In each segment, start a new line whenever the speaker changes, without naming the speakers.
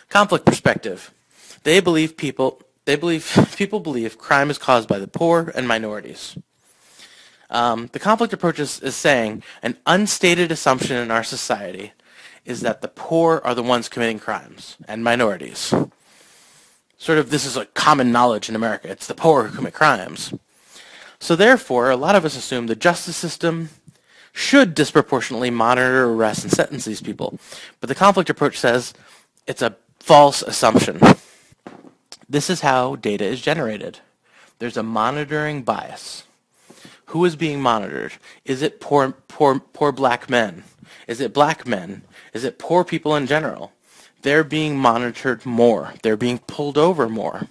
Conflict perspective. People believe crime is caused by the poor and minorities. The conflict approach is saying an unstated assumption in our society is that the poor are the ones committing crimes and minorities. Sort of this is like common knowledge in America. It's the poor who commit crimes. So therefore, a lot of us assume the justice system should disproportionately monitor, arrest, and sentence these people. But the conflict approach says it's a false assumption. This is how data is generated. There's a monitoring bias. Who is being monitored? Is it poor black men? Is it black men? Is it poor people in general? They're being monitored more. They're being pulled over more.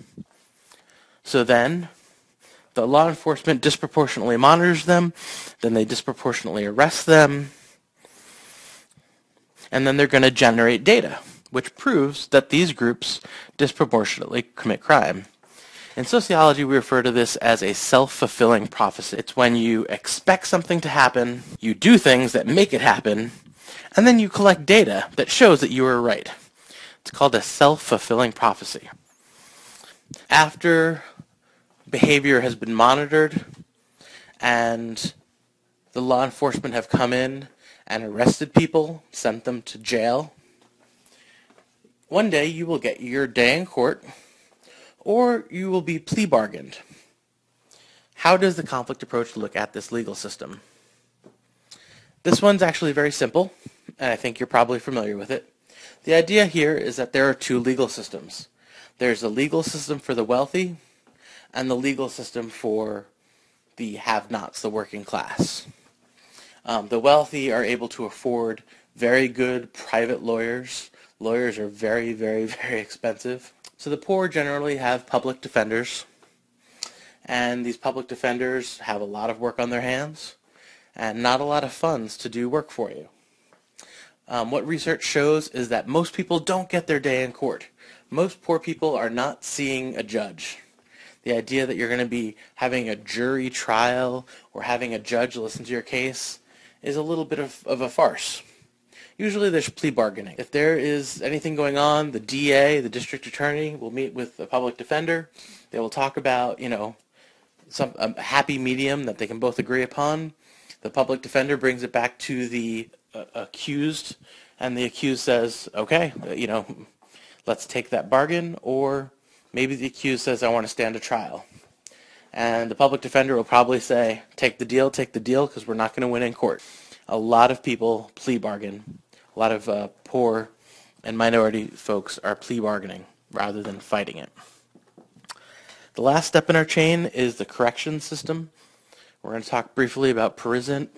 So then, the law enforcement disproportionately monitors them, then they disproportionately arrest them, and then they're going to generate data, which proves that these groups disproportionately commit crime. In sociology, we refer to this as a self-fulfilling prophecy. It's when you expect something to happen, you do things that make it happen, and then you collect data that shows that you were right. It's called a self-fulfilling prophecy. After behavior has been monitored and the law enforcement have come in and arrested people, sent them to jail, one day you will get your day in court, or you will be plea bargained. How does the conflict approach look at this legal system? This one's actually very simple, and I think you're probably familiar with it. The idea here is that there are two legal systems. There's a legal system for the wealthy and the legal system for the have-nots, the working class. The wealthy are able to afford very good private lawyers. Lawyers are very, very, very expensive. So the poor generally have public defenders, and these public defenders have a lot of work on their hands and not a lot of funds to do work for you. What research shows is that most people don't get their day in court. Most poor people are not seeing a judge. The idea that you're going to be having a jury trial or having a judge listen to your case is a little bit of a farce. Usually there's plea bargaining. If there is anything going on, the DA, the district attorney, will meet with the public defender. They will talk about, a happy medium that they can both agree upon. The public defender brings it back to the accused, and the accused says, okay, let's take that bargain, or maybe the accused says, I want to stand a trial. And the public defender will probably say, take the deal, because we're not going to win in court. A lot of people plea bargain. A lot of poor and minority folks are plea bargaining rather than fighting it. The last step in our chain is the correction system. We're going to talk briefly about prison,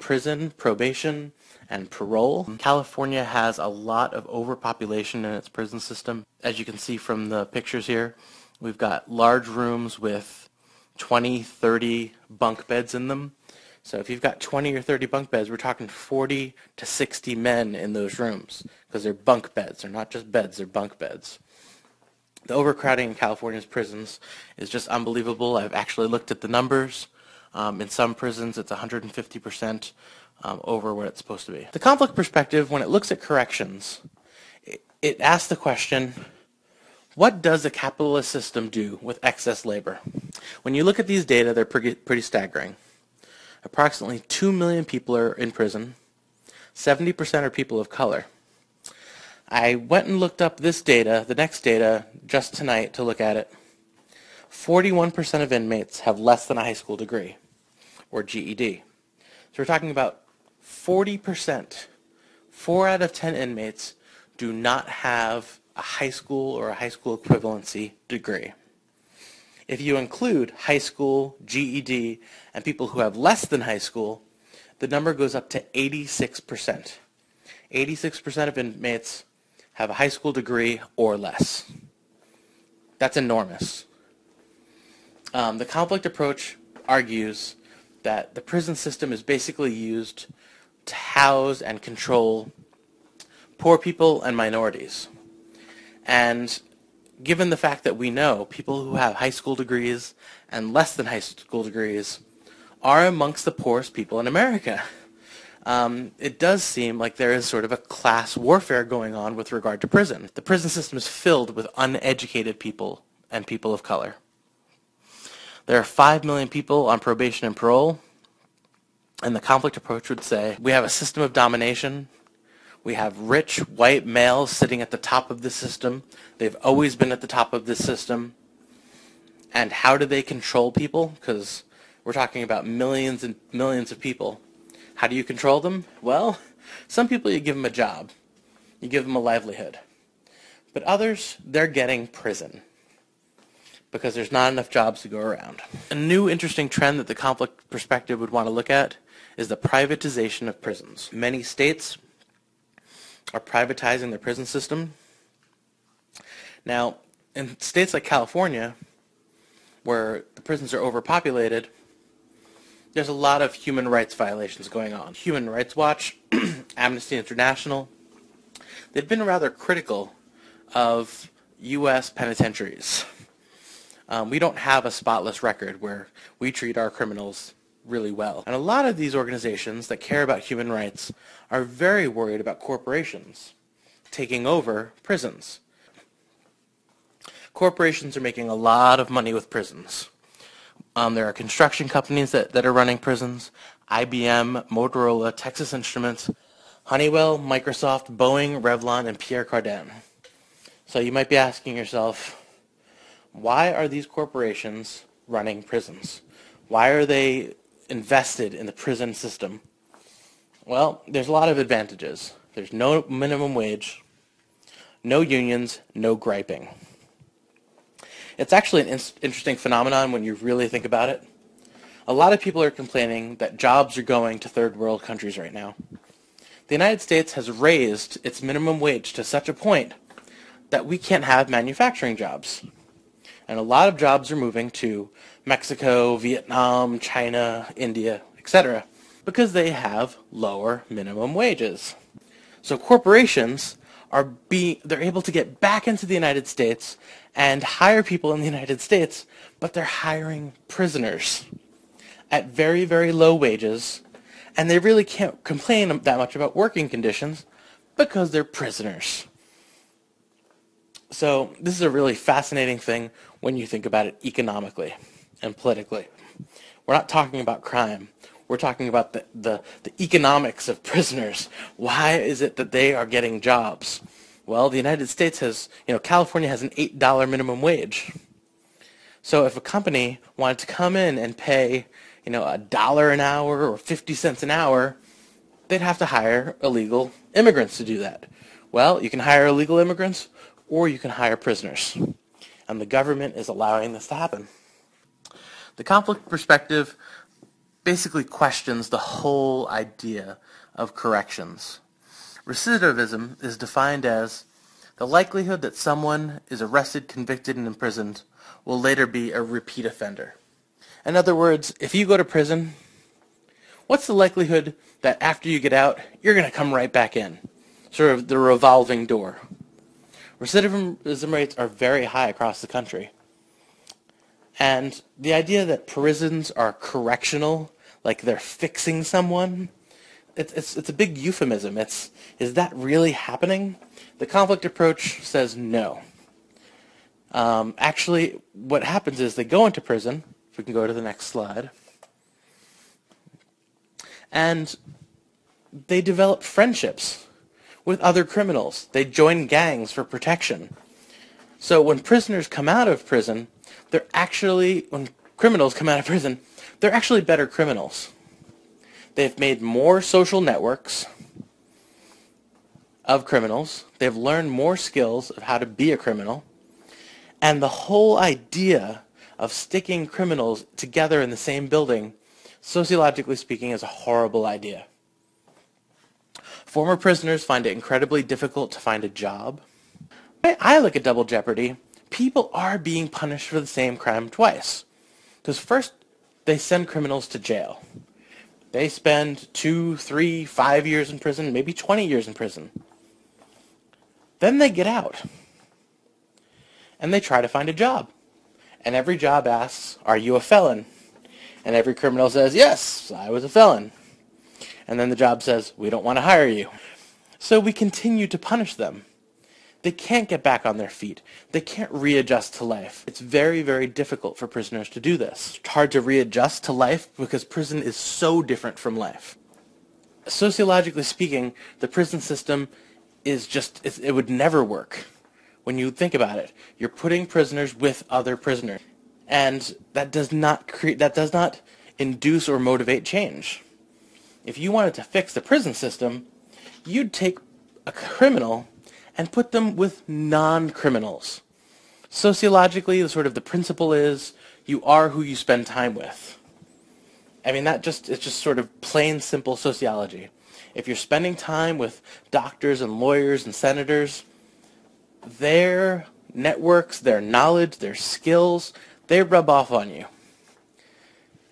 probation, and parole. California has a lot of overpopulation in its prison system. As you can see from the pictures here, we've got large rooms with 20, 30 bunk beds in them. So if you've got 20 or 30 bunk beds, we're talking 40 to 60 men in those rooms, because they're bunk beds. They're not just beds, they're bunk beds. The overcrowding in California's prisons is just unbelievable. I've actually looked at the numbers. In some prisons, it's 150% over what it's supposed to be. The conflict perspective, when it looks at corrections, it asks the question, what does a capitalist system do with excess labor? When you look at these data, they're pretty staggering. Approximately 2 million people are in prison. 70% are people of color. I went and looked up this data, the next data, just tonight to look at it. 41% of inmates have less than a high school degree, or GED. So we're talking about 40%, 4 out of 10 inmates do not have a high school or a high school equivalency degree. If you include high school, GED, and people who have less than high school, the number goes up to 86%. 86% of inmates have a high school degree or less. That's enormous. The conflict approach argues that the prison system is basically used to house and control poor people and minorities. And given the fact that we know people who have high school degrees and less than high school degrees are amongst the poorest people in America. it does seem like there is sort of a class warfare going on with regard to prison. The prison system is filled with uneducated people and people of color. There are 5 million people on probation and parole, and the conflict approach would say we have a system of domination. We have rich white males sitting at the top of the system. They've always been at the top of this system. And how do they control people? Because we're talking about millions and millions of people. How do you control them? Well, some people you give them a job. You give them a livelihood. But others, they're getting prison because there's not enough jobs to go around. A new interesting trend that the conflict perspective would want to look at is the privatization of prisons. Many states are privatizing their prison system. Now, in states like California, where the prisons are overpopulated, there's a lot of human rights violations going on. Human Rights Watch, Amnesty International, they've been rather critical of U.S. penitentiaries. We don't have a spotless record where we treat our criminals really well. And a lot of these organizations that care about human rights are very worried about corporations taking over prisons. Corporations are making a lot of money with prisons. There are construction companies that are running prisons. IBM, Motorola, Texas Instruments, Honeywell, Microsoft, Boeing, Revlon, and Pierre Cardin. So you might be asking yourself, why are these corporations running prisons? Why are they invested in the prison system? Well, there's a lot of advantages. There's no minimum wage, no unions, no griping. It's actually an interesting phenomenon when you really think about it. A lot of people are complaining that jobs are going to third world countries right now. The United States has raised its minimum wage to such a point that we can't have manufacturing jobs. And a lot of jobs are moving to Mexico, Vietnam, China, India, etc. because they have lower minimum wages. So corporations they're able to get back into the United States and hire people in the United States, but they're hiring prisoners at very, very low wages, and they really can't complain that much about working conditions because they're prisoners. So this is a really fascinating thing when you think about it economically and politically. We're not talking about crime. We're talking about the economics of prisoners. Why is it that they are getting jobs? Well, the United States has, California has an $8 minimum wage. So if a company wanted to come in and pay, $1 an hour or 50 cents an hour, they'd have to hire illegal immigrants to do that. Well, you can hire illegal immigrants or you can hire prisoners. And the government is allowing this to happen. The conflict perspective basically questions the whole idea of corrections. Recidivism is defined as the likelihood that someone is arrested, convicted, and imprisoned will later be a repeat offender. In other words, if you go to prison, what's the likelihood that after you get out, you're going to come right back in? Sort of the revolving door. Recidivism rates are very high across the country. And the idea that prisons are correctional, like they're fixing someone, it's a big euphemism. Is that really happening? The conflict approach says no. Actually, what happens is they go into prison, if we can go to the next slide, and they develop friendships with other criminals. They join gangs for protection. So when prisoners come out of prison, when criminals come out of prison, they're actually better criminals. They've made more social networks of criminals. They've learned more skills of how to be a criminal. And the whole idea of sticking criminals together in the same building, sociologically speaking, is a horrible idea. Former prisoners find it incredibly difficult to find a job. I look at double jeopardy. People are being punished for the same crime twice. Because first, they send criminals to jail. They spend 2, 3, 5 years in prison, maybe 20 years in prison. Then they get out. And they try to find a job. And every job asks, are you a felon? And every criminal says, yes, I was a felon. And then the job says, we don't want to hire you. So we continue to punish them. They can't get back on their feet. They can't readjust to life. It's very, very difficult for prisoners to do this. It's hard to readjust to life because prison is so different from life. Sociologically speaking, the prison system is just, it would never work. When you think about it, you're putting prisoners with other prisoners. And that does not induce or motivate change. If you wanted to fix the prison system, you'd take a criminal and put them with non-criminals. Sociologically, the principle is you are who you spend time with. I mean, it's just sort of plain, simple sociology. If you're spending time with doctors and lawyers and senators, their networks, their knowledge, their skills, they rub off on you.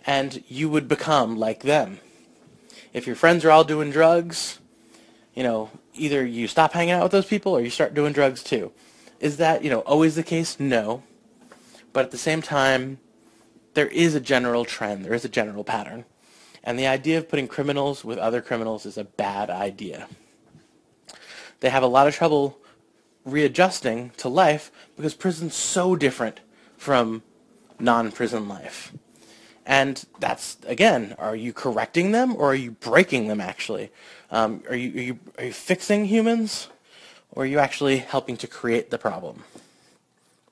And you would become like them. If your friends are all doing drugs, either you stop hanging out with those people or you start doing drugs too. Is that, always the case? No. But at the same time, there is a general trend, there is a general pattern. And the idea of putting criminals with other criminals is a bad idea. They have a lot of trouble readjusting to life because prison's so different from non-prison life. And that's, again, are you correcting them or are you breaking them, actually? Are you fixing humans, or are you actually helping to create the problem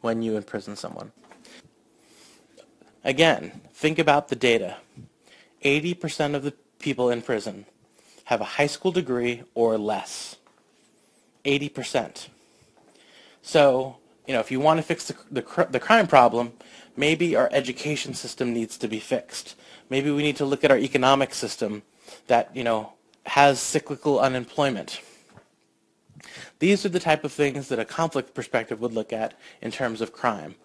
when you imprison someone? Again, think about the data. 80% of the people in prison have a high school degree or less. 80%. So, if you want to fix the crime problem, maybe our education system needs to be fixed. Maybe we need to look at our economic system that, has cyclical unemployment. These are the type of things that a conflict perspective would look at in terms of crime.